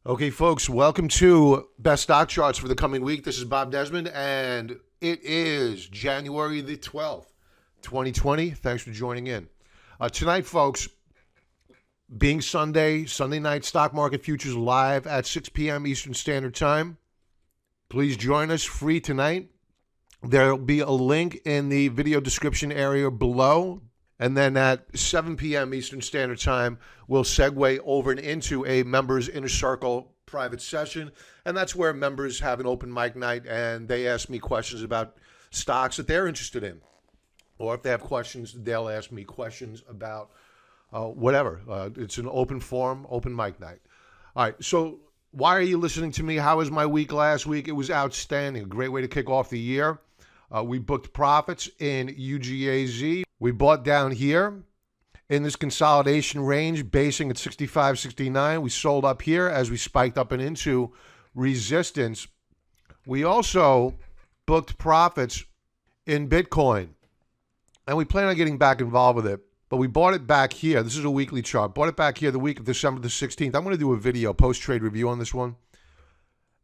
Okay, folks, welcome to Best Stock Charts for the coming week. This is Bob Desmond, and it is January the 12th, 2020. Thanks for joining in. Tonight, folks, being Sunday night stock market futures live at 6 p.m. Eastern Standard Time. Please join us free tonight. There will be a link in the video description area below. And then at 7 p.m. Eastern Standard Time, we'll segue over and into a members inner circle private session. And that's where members have an open mic night and they ask me questions about stocks that they're interested in. Or if they have questions, they'll ask me questions about whatever. It's an open forum, open mic night. All right, so why are you listening to me? How was my week last week? It was outstanding. A great way to kick off the year. We booked profits in UGAZ. We bought down here in this consolidation range, basing at 65.69. We sold up here as we spiked up and into resistance. We also booked profits in Bitcoin, and we plan on getting back involved with it. But we bought it back here. This is a weekly chart. Bought it back here the week of December the 16th. I'm going to do a video, post-trade review on this one.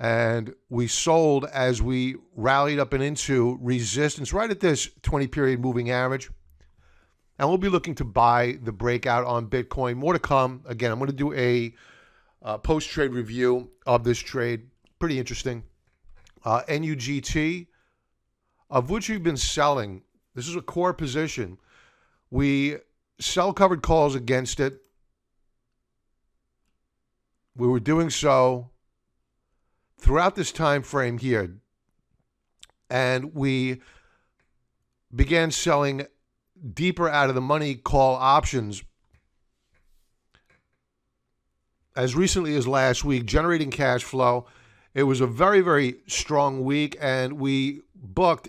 And we sold as we rallied up and into resistance right at this 20-period moving average. And we'll be looking to buy the breakout on Bitcoin. More to come. Again, I'm going to do a post-trade review of this trade. Pretty interesting. NUGT, of which we've been selling. This is a core position. We sell covered calls against it. We were doing so throughout this time frame here, and we began selling deeper out of the money call options as recently as last week, generating cash flow. It was a very, very strong week, and we booked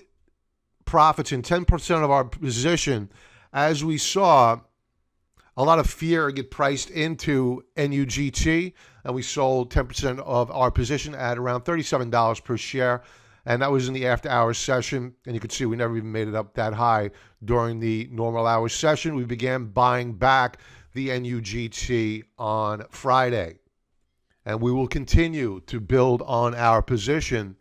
profits in 10% of our position as we saw a lot of fear get priced into NUGT, and we sold 10% of our position at around $37 per share, and that was in the after-hours session, and you can see we never even made it up that high during the normal hours session. We began buying back the NUGT on Friday, and we will continue to build on our position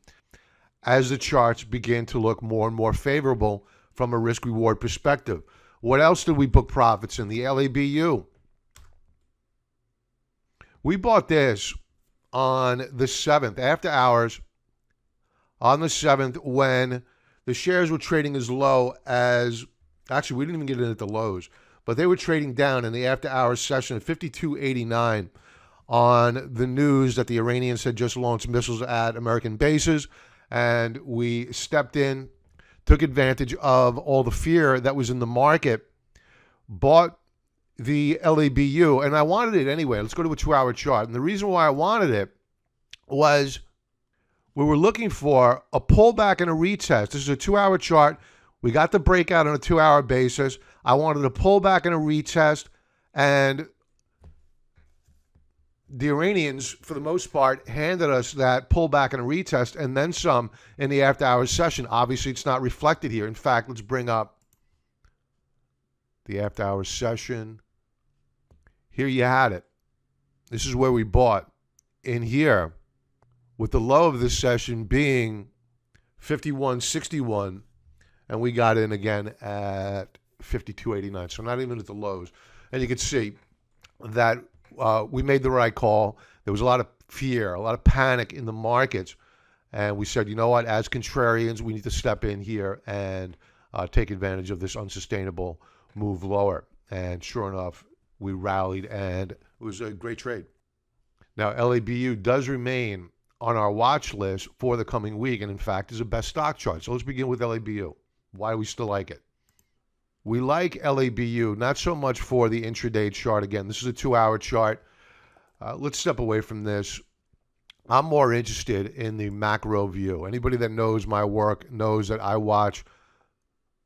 as the charts begin to look more and more favorable from a risk-reward perspective. What else did we book profits in? The LABU. We bought this on the 7th, after hours, on the 7th, when the shares were trading as low as, actually, we didn't even get in at the lows, but they were trading down in the after-hours session at 52.89 on the news that the Iranians had just launched missiles at American bases, and we stepped in, took advantage of all the fear that was in the market, bought the LABU, and I wanted it anyway. Let's go to a 2-hour chart. And the reason why I wanted it was we were looking for a pullback and a retest. This is a 2-hour chart. We got the breakout on a 2-hour basis. I wanted a pullback and a retest, and the Iranians, for the most part, handed us that pullback and a retest and then some in the after-hours session. Obviously, it's not reflected here. In fact, let's bring up the after-hours session. Here you had it. This is where we bought in here, with the low of this session being 51.61, and we got in again at 52.89, so not even at the lows. And you can see that we made the right call. There was a lot of fear, a lot of panic in the markets, and we said, you know what, as contrarians, we need to step in here and take advantage of this unsustainable move lower. And sure enough, we rallied, and it was a great trade. Now, LABU does remain on our watch list for the coming week, and in fact is a best stock chart. So let's begin with LABU. Why do we still like it? We like LABU, not so much for the intraday chart. Again, this is a 2-hour chart. Let's step away from this. I'm more interested in the macro view. Anybody that knows my work knows that I watch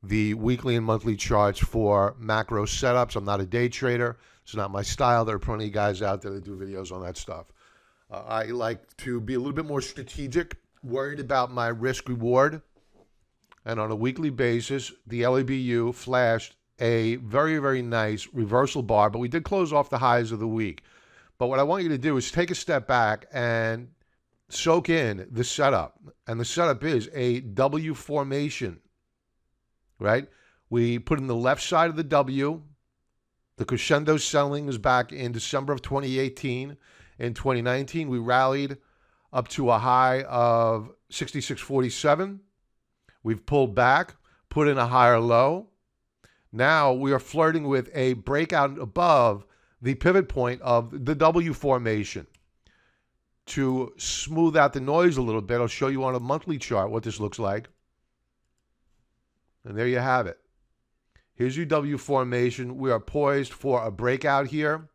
the weekly and monthly charts for macro setups. I'm not a day trader. It's not my style. There are plenty of guys out there that do videos on that stuff. I like to be a little bit more strategic, worried about my risk reward. And on a weekly basis, the LABU flashed a very, very nice reversal bar, but we did close off the highs of the week. But what I want you to do is take a step back and soak in the setup. And the setup is a W formation, right? We put in the left side of the W. The crescendo selling was back in December of 2018. In 2019, we rallied up to a high of 66.47. We've pulled back, put in a higher low. Now we are flirting with a breakout above the pivot point of the W formation. To smooth out the noise a little bit, I'll show you on a monthly chart what this looks like. And there you have it. Here's your W formation. We are poised for a breakout here.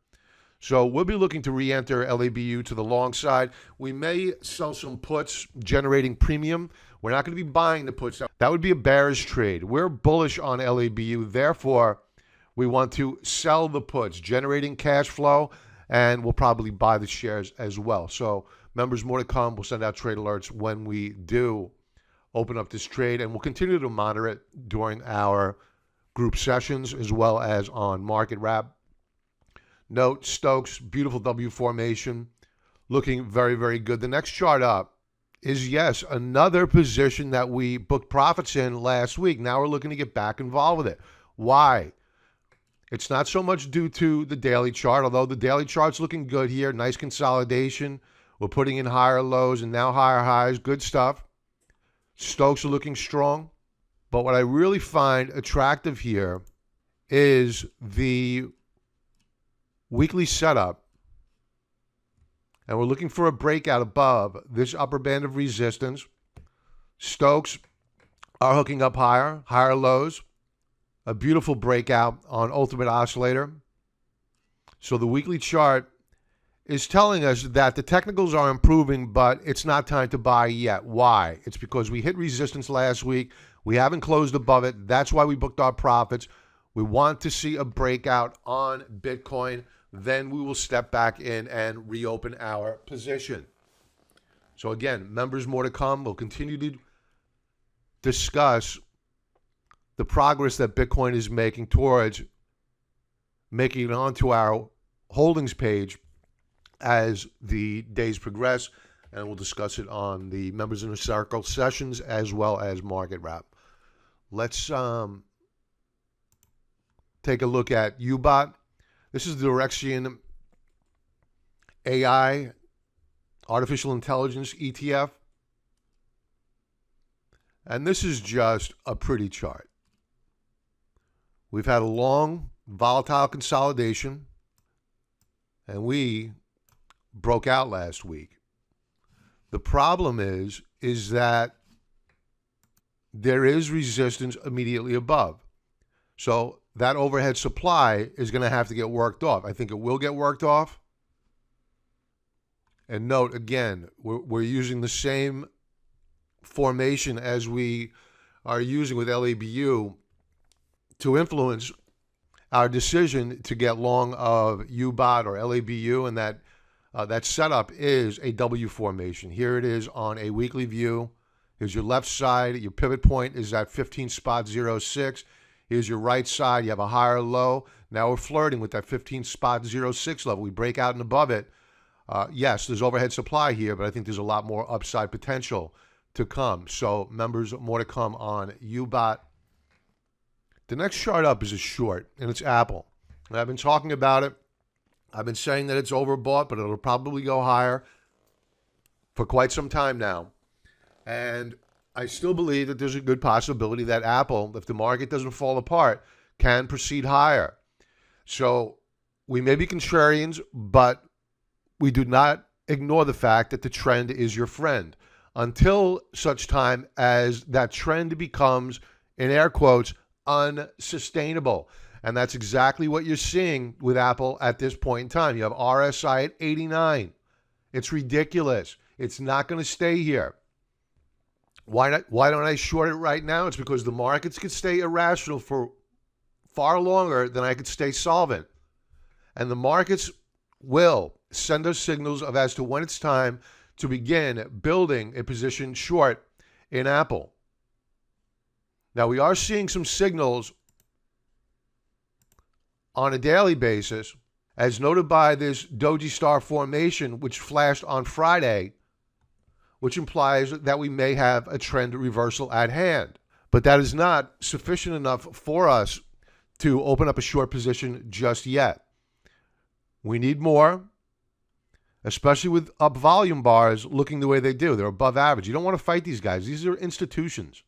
So we'll be looking to re-enter LABU to the long side. We may sell some puts, generating premium. We're not going to be buying the puts. That would be a bearish trade. We're bullish on LABU. Therefore, we want to sell the puts, generating cash flow, and we'll probably buy the shares as well. So members, more to come. We'll send out trade alerts when we do open up this trade, and we'll continue to monitor it during our group sessions as well as on Market Wrap. Note, Stokes, beautiful W formation, looking very, very good. The next chart up is, yes, another position that we booked profits in last week. Now we're looking to get back involved with it. Why? It's not so much due to the daily chart, although the daily chart's looking good here. Nice consolidation. We're putting in higher lows and now higher highs. Good stuff. Stokes are looking strong. But what I really find attractive here is the weekly setup, and we're looking for a breakout above this upper band of resistance. Stokes are hooking up higher lows, a beautiful breakout on Ultimate Oscillator. So the weekly chart is telling us that the technicals are improving, but it's not time to buy yet. Why? It's because we hit resistance last week. We haven't closed above it. That's why we booked our profits. We want to see a breakout on Bitcoin. Then we will step back in and reopen our position. So again, members, more to come. We'll continue to discuss the progress that Bitcoin is making towards making it onto our holdings page as the days progress, and we'll discuss it on the Members Inner Circle sessions as well as Market Wrap. Let's take a look at UBOT. This is the Direction AI, Artificial Intelligence ETF. And this is just a pretty chart. We've had a long, volatile consolidation, and we broke out last week. The problem is that there is resistance immediately above. So that overhead supply is going to have to get worked off. I think it will get worked off. And note, again, we're using the same formation as we are using with LABU to influence our decision to get long of UBOT or LABU, and that setup is a W formation. Here it is on a weekly view. Here's your left side. Your pivot point is at 15.06. Here's your right side. You have a higher low. Now we're flirting with that 15.06 level. We break out and above it. Yes, there's overhead supply here, but I think there's a lot more upside potential to come. So members, more to come on UBOT. The next chart up is a short, and it's Apple. And I've been talking about it. I've been saying that it's overbought, but it'll probably go higher for quite some time now. And I still believe that there's a good possibility that Apple, if the market doesn't fall apart, can proceed higher. So we may be contrarians, but we do not ignore the fact that the trend is your friend until such time as that trend becomes, in air quotes, unsustainable. And that's exactly what you're seeing with Apple at this point in time. You have RSI at 89. It's ridiculous. It's not going to stay here. Why don't I short it right now? It's because the markets could stay irrational for far longer than I could stay solvent. And the markets will send us signals of as to when it's time to begin building a position short in Apple. Now, we are seeing some signals on a daily basis as noted by this doji star formation, which flashed on Friday, which implies that we may have a trend reversal at hand. But that is not sufficient enough for us to open up a short position just yet. We need more, especially with up volume bars looking the way they do. They're above average. You don't want to fight these guys. These are institutions.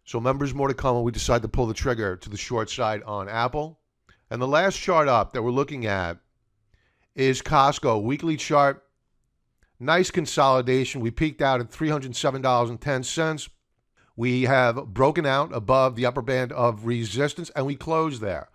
So members, more to come when we decide to pull the trigger to the short side on Apple. And the last chart up that we're looking at is Costco. Weekly chart. Nice consolidation. We peaked out at $307.10. We have broken out above the upper band of resistance, and we closed there.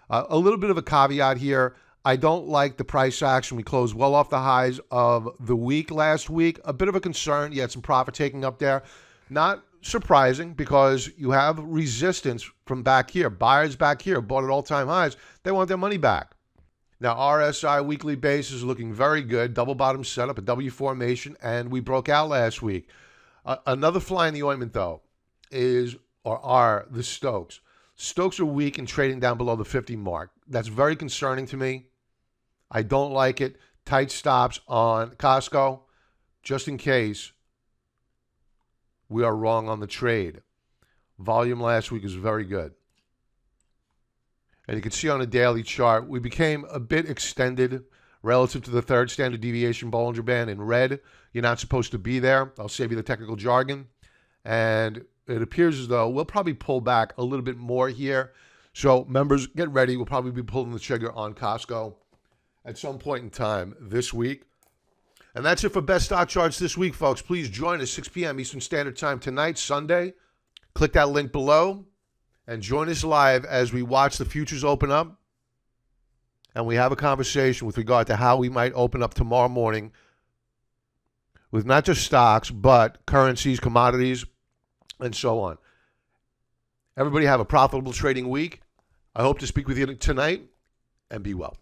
A little bit of a caveat here. I don't like the price action. We closed well off the highs of the week last week. A bit of a concern. You had some profit taking up there. Not surprising because you have resistance from back here. Buyers back here bought at all-time highs. They want their money back. Now, RSI weekly base is looking very good. Double bottom setup, a W formation, and we broke out last week. Another fly in the ointment, though, are the Stokes. Stokes are weak and trading down below the 50 mark. That's very concerning to me. I don't like it. Tight stops on Costco, just in case we are wrong on the trade. Volume last week was very good. And you can see on a daily chart, we became a bit extended relative to the third standard deviation Bollinger Band in red. You're not supposed to be there. I'll save you the technical jargon. And it appears as though we'll probably pull back a little bit more here. So members, get ready. We'll probably be pulling the trigger on Costco at some point in time this week. And that's it for Best Stock Charts this week, folks. Please join us 6 p.m. Eastern Standard Time tonight, Sunday. Click that link below and join us live as we watch the futures open up. And we have a conversation with regard to how we might open up tomorrow morning with not just stocks, but currencies, commodities, and so on. Everybody have a profitable trading week. I hope to speak with you tonight, and be well.